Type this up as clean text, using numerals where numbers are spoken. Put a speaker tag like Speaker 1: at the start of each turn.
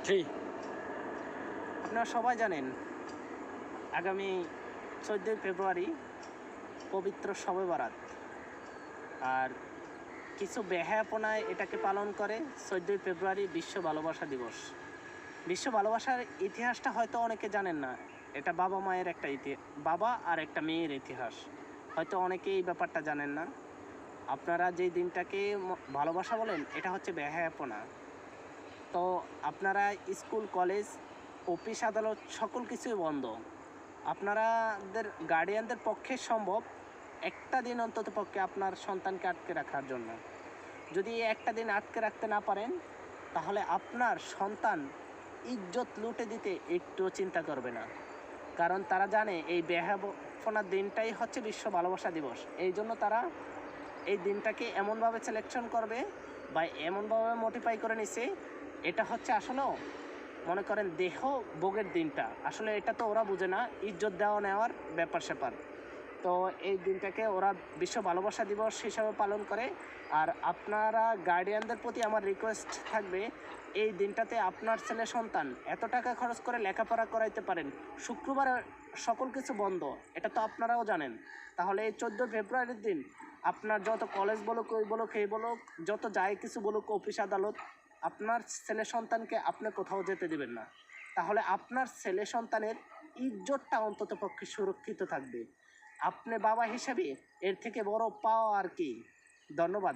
Speaker 1: জি।
Speaker 2: আপনারা সবাই জানেন আগামী 14ই ফেব্রুয়ারি পবিত্র শবে বরাত। আর কিছু বেহায়াপনায় এটাকে পালন করে 14ই ফেব্রুয়ারি বিশ্ব ভালোবাসা দিবস। বিশ্ব ভালোবাসার ইতিহাসটা হয়তো অনেকে জানেন না। এটা বাবা মায়ের একটা বাবা আর একটা মেয়ের ইতিহাস। হয়তো অনেকে এই ব্যাপারটা জানেন না। আপনারা যেই দিনটাকে ভালোবাসা বলেন, এটা হচ্ছে বেহায়াপনা। তো আপনারা স্কুল, কলেজ, অফিস, আদালত সকল কিছুই বন্ধ। আপনারাদের গার্ডিয়ানদের পক্ষে সম্ভব একটা দিন অন্তত পক্ষে আপনার সন্তানকে আটকে রাখার জন্য। যদি একটা দিন আটকে রাখতে না পারেন, তাহলে আপনার সন্তান ইজ্জত লুটে দিতে একটুও চিন্তা করবে না। কারণ তারা জানে এই বেহায়াপনার দিনটাই হচ্ছে বিশ্ব ভালোবাসা দিবস। এই জন্য তারা এই দিনটাকে এমনভাবে সিলেকশন করবে বা এমনভাবে মডিফাই করে নিছে, এটা হচ্ছে আসলেও মনে করেন দেহ ভোগের দিনটা। আসলে এটা তো ওরা বুঝে না, ইজ্জত দেওয়া নেওয়ার ব্যাপার স্যাপার। তো এই দিনটাকে ওরা বিশ্ব ভালোবাসা দিবস হিসাবে পালন করে। আর আপনারা গার্ডিয়ানদের প্রতি আমার রিকোয়েস্ট থাকবে, এই দিনটাতে আপনার ছেলে সন্তান এত টাকা খরচ করে লেখাপড়া করাইতে পারেন, শুক্রবার সকল কিছু বন্ধ, এটা তো আপনারাও জানেন। তাহলে এই 14 ফেব্রুয়ারির দিন আপনার যত কলেজ বলুক, ওই বলুক, এই বলুক, যত যাই কিছু বলুক, অফিস আদালত, আপনার ছেলে সন্তানকে আপনি কোথাও যেতে দেবেন না। তাহলে আপনার ছেলে সন্তানের ইজ্জতটা অন্তত পক্ষে সুরক্ষিত থাকবে। আপনি বাবা হিসাবে এর থেকে বড় পাওয়া আর কি। ধন্যবাদ।